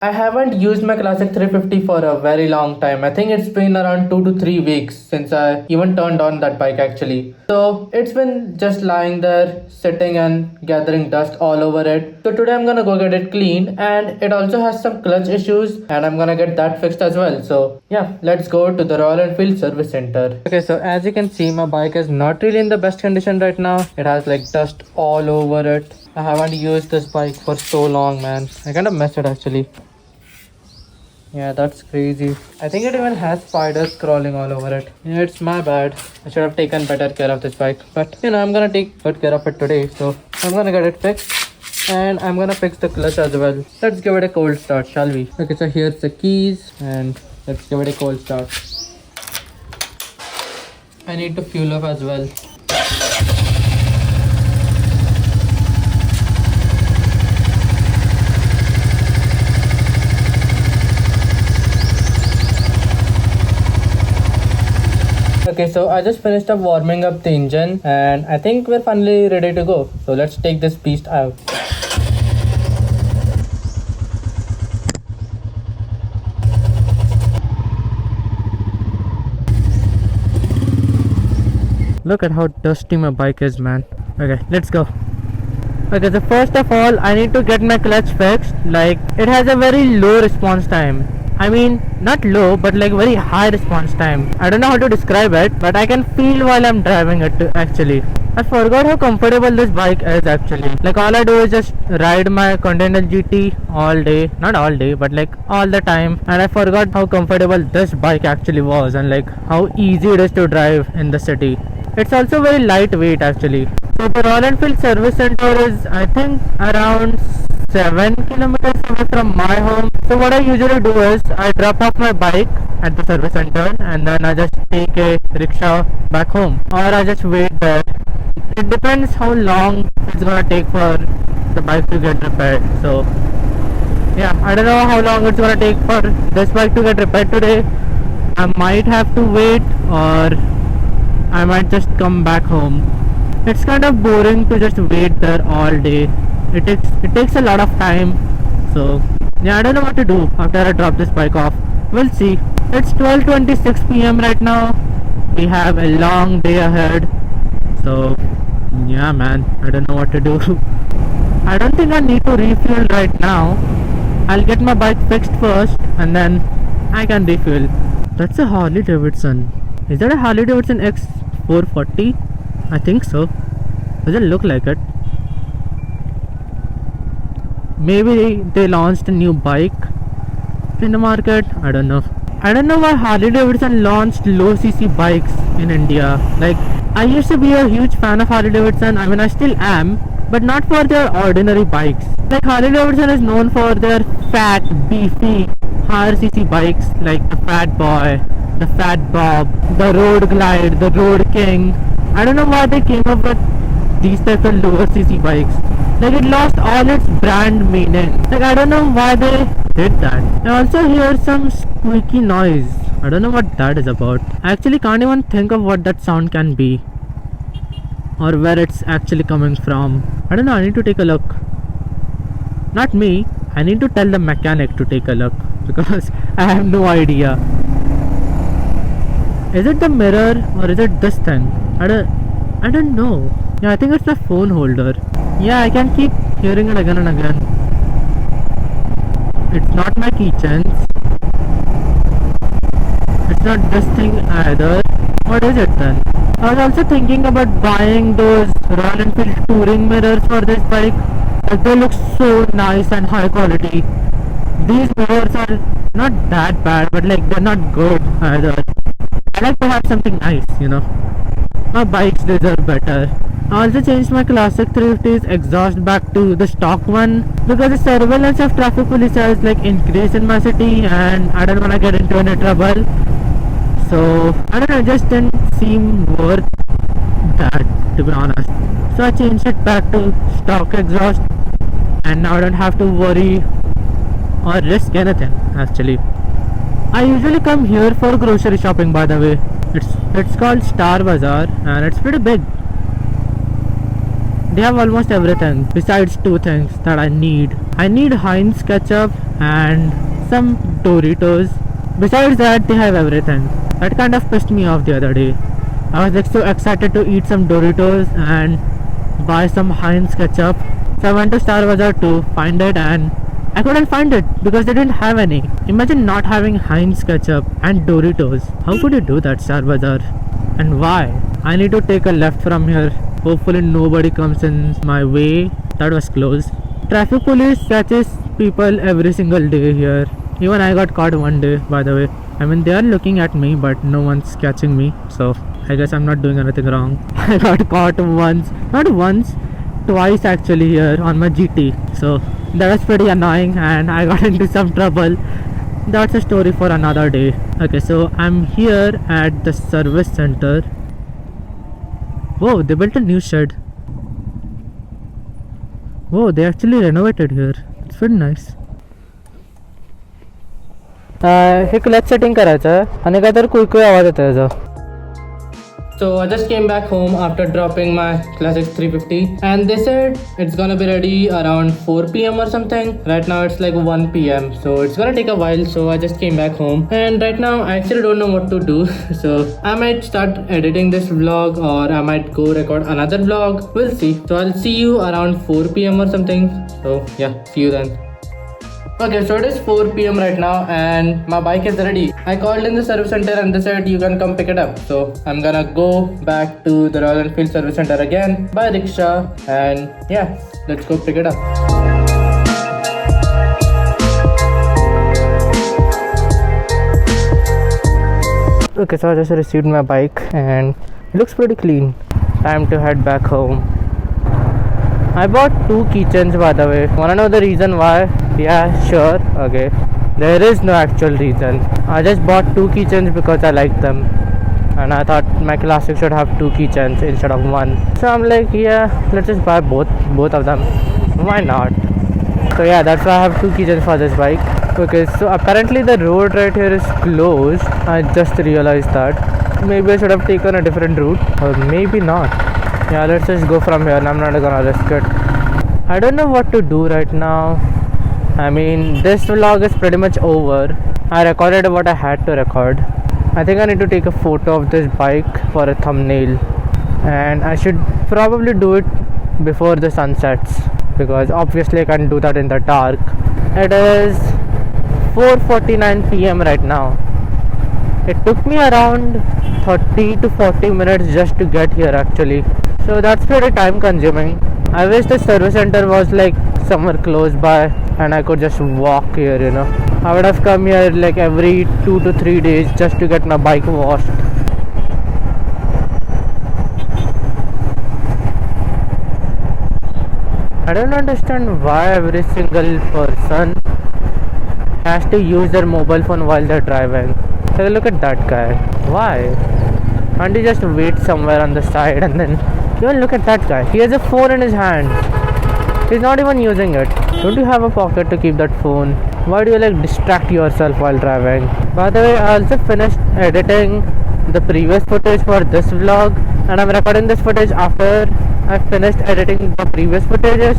I haven't used my Classic 350 for a very long time. I think it's been around 2 to 3 weeks since I even turned on that bike actually. So it's been just lying there, sitting and gathering dust all over it. So today I'm gonna go get it cleaned, and it also has some clutch issues and I'm gonna get that fixed as well. So yeah, let's go to the Royal Enfield service center. Okay, so as you can see, my bike is not really in the best condition right now. It has like dust all over it. I haven't used this bike for so long, man. I kind of messed it actually. Yeah, that's crazy. I think it even has spiders crawling all over it. Yeah, it's my bad. I should have taken better care of this bike. But I'm gonna take good care of it today. So I'm gonna get it fixed. And I'm gonna fix the clutch as well. Let's give it a cold start, shall we? Okay, so here's the keys. And let's give it a cold start. I need to fuel up as well. Okay, so I just finished up warming up the engine and I think we're finally ready to go. So let's take this beast out. Look at how dusty my bike is, man. Okay, let's go. Okay, so first of all, I need to get my clutch fixed. Like, it has a very low response time. I mean, not low, but like very high response time. I don't know how to describe it, but I can feel while I'm driving it actually. I forgot how comfortable this bike is actually. Like, all I do is just ride my Continental GT all day. Not all day, but like all the time. And I forgot how comfortable this bike actually was and like how easy it is to drive in the city. It's also very lightweight actually. So the Royal Enfield service center is, I think, around 7 kilometers away from my home. So what I usually do is I drop off my bike at the service center and then I just take a rickshaw back home, or I just wait there. It depends how long it's gonna take for the bike to get repaired. So yeah, I don't know how long it's gonna take for this bike to get repaired today. I might have to wait, or I might just come back home. It's kind of boring to just wait there all day. It takes a lot of time. So yeah, I don't know what to do after I drop this bike off. We'll see. It's 12:26 p.m. right now. We have a long day ahead. So yeah, man, I don't know what to do. I don't think I need to refuel right now. I'll get my bike fixed first and then I can refuel. That's a Harley Davidson. Is that a Harley Davidson X440? I think so. Doesn't look like it. Maybe they launched a new bike in the market. I don't know. I don't know why Harley Davidson launched low cc bikes in India. Like, I used to be a huge fan of Harley Davidson. I mean, I still am, but not for their ordinary bikes. Like, Harley Davidson is known for their fat, beefy, higher cc bikes like the Fat Boy, the Fat Bob, the Road Glide, the Road King. I don't know why they came up with these types of lower cc bikes. Like, it lost all its brand meaning. Like, I don't know why they did that. I also hear some squeaky noise. I don't know what that is about. I actually can't even think of what that sound can be, or where it's actually coming from. I don't know, I need to take a look. Not me, I need to tell the mechanic to take a look, because I have no idea. Is it the mirror or is it this thing? I don't know. Yeah, I think it's the phone holder. Yeah, I can keep hearing it again and again. It's not my keychains. It's not this thing either. What is it then? I was also thinking about buying those Royal Enfield touring mirrors for this bike. Like, they look so nice and high quality. These mirrors are not that bad, but like, they're not good either. I like to have something nice, you know. My bikes deserve better. I also changed my Classic 350's exhaust back to the stock one because the surveillance of traffic police has like increased in my city and I don't want to get into any trouble. So I don't know, it just didn't seem worth that, to be honest. So I changed it back to stock exhaust and now I don't have to worry or risk anything actually. I usually come here for grocery shopping, by the way. It's called Star Bazaar and it's pretty big. They have almost everything besides two things that I need. I need Heinz ketchup and some Doritos. Besides that, they have everything. That kind of pissed me off the other day. I was like so excited to eat some Doritos and buy some Heinz ketchup. So I went to Star Bazaar to find it and I couldn't find it because they didn't have any. Imagine not having Heinz ketchup and Doritos. How could you do that, Star Bazaar? And why? I need to take a left from here. Hopefully nobody comes in my way. That was close. Traffic police catches people every single day here. Even I got caught one day, by the way. I mean, they are looking at me, but no one's catching me. So I guess I'm not doing anything wrong. I got caught once, not once, twice actually here on my GT. So that was pretty annoying and I got into some trouble. That's a story for another day. Okay, so I'm here at the service center. Whoa, they built a new shed. Whoa, they actually renovated here. It's very nice. हे clutch setting करायचं आहे आणि काय तर कुळकुळ आवाज येतो याचा. So I just came back home after dropping my Classic 350 and they said it's gonna be ready around 4 p.m. or something. Right now it's like 1 p.m. so it's gonna take a while, so I just came back home and right now I actually don't know what to do. So I might start editing this vlog or I might go record another vlog. We'll see. So I'll see you around 4 p.m. or something. So yeah, see you then. Okay, so it is 4 p.m. right now and my bike is ready. I called in the service center and they said you can come pick it up. So I'm gonna go back to the Royal Enfield service center again by rickshaw and yeah, let's go pick it up. Okay, so I just received my bike and it looks pretty clean. Time to head back home. I bought 2 keychains by the way. Wanna know the reason why? Yeah, sure. Okay. There is no actual reason. I just bought 2 keychains because I like them. And I thought my Classic should have 2 keychains instead of 1. So I'm like, yeah, let's just buy both of them. Why not? So yeah, that's why I have 2 keychains for this bike. Okay, so apparently the road right here is closed. I just realized that. Maybe I should have taken a different route. Or maybe not. Yeah, let's just go from here and I'm not gonna risk it. I don't know what to do right now. I mean, this vlog is pretty much over. I recorded what I had to record. I think I need to take a photo of this bike for a thumbnail. And I should probably do it before the sun sets. Because obviously I can't do that in the dark. It is 4:49 p.m. right now. It took me around 30 to 40 minutes just to get here actually. So that's pretty time consuming. I wish the service center was like somewhere close by and I could just walk here, you know. I would have come here like every 2 to 3 days just to get my bike washed. I don't understand why every single person has to use their mobile phone while they're driving. Take a look at that guy. Why? Can't you just wait somewhere on the side and then... Even look at that guy. He has a phone in his hand. He's not even using it. Don't you have a pocket to keep that phone? Why do you like distract yourself while driving? By the way, I also finished editing the previous footage for this vlog and I'm recording this footage after I finished editing the previous footages,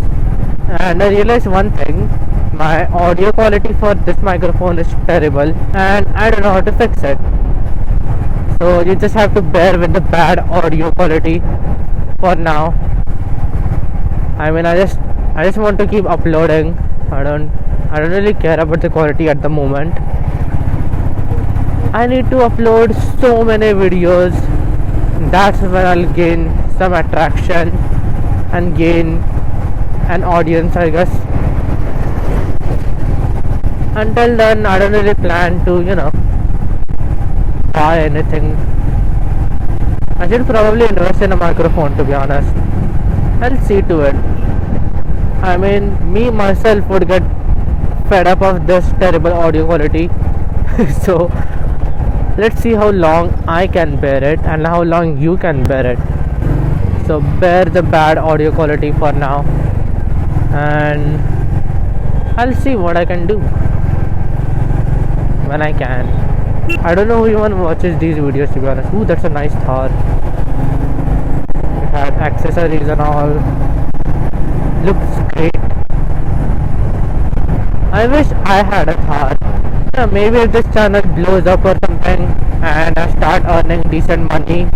and I realized one thing. My audio quality for this microphone is terrible and I don't know how to fix it. So you just have to bear with the bad audio quality for now. I mean, I just want to keep uploading. I don't really care about the quality at the moment. I need to upload so many videos. That's when I'll gain some attraction and gain an audience, I guess. Until then, I don't really plan to, you know, buy anything. I should probably invest in a microphone, to be honest. I'll see to it. I mean, me myself would get fed up of this terrible audio quality. So let's see how long I can bear it and how long you can bear it. So bear the bad audio quality for now and I'll see what I can do when I can. I don't know who even watches these videos, to be honest. Ooh, that's a nice Thar. It had accessories and all. Looks great. I wish I had a Thar. Yeah, maybe if this channel blows up or something and I start earning decent money,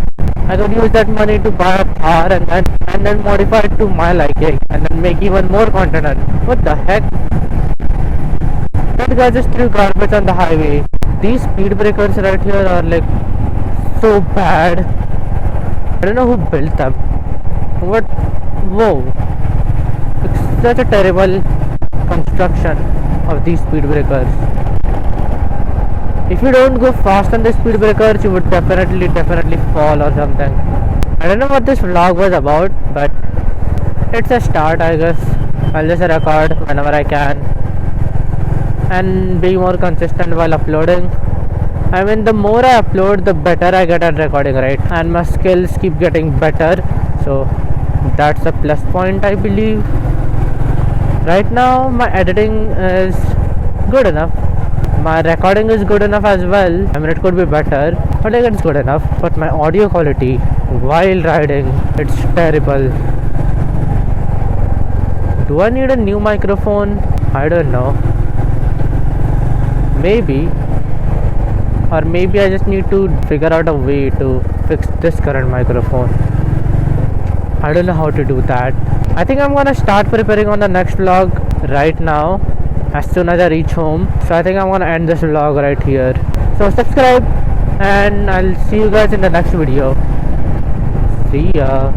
I could use that money to buy a Thar and then modify it to my liking and then make even more content. What the heck? That guy just threw garbage on the highway. These speed breakers right here are like so bad. I don't know who built them. What? Whoa. It's such a terrible construction of these speed breakers. If you don't go fast on the speed breakers, you would definitely fall or something. I don't know what this vlog was about, but it's a start, I guess. I'll just record whenever I can and be more consistent while uploading. I mean, the more I upload, the better I get at recording, right? And my skills keep getting better, so that's a plus point, I believe. Right now my editing is good enough, my recording is good enough as well. I mean, it could be better, but like, it's good enough. But my audio quality while riding, it's terrible. Do I need a new microphone? I don't know. Maybe. Or maybe I just need to figure out a way to fix this current microphone. I don't know how to do that. I think I'm gonna start preparing on the next vlog right now as soon as I reach home. So I think I'm gonna end this vlog right here. So subscribe and I'll see you guys in the next video. See ya.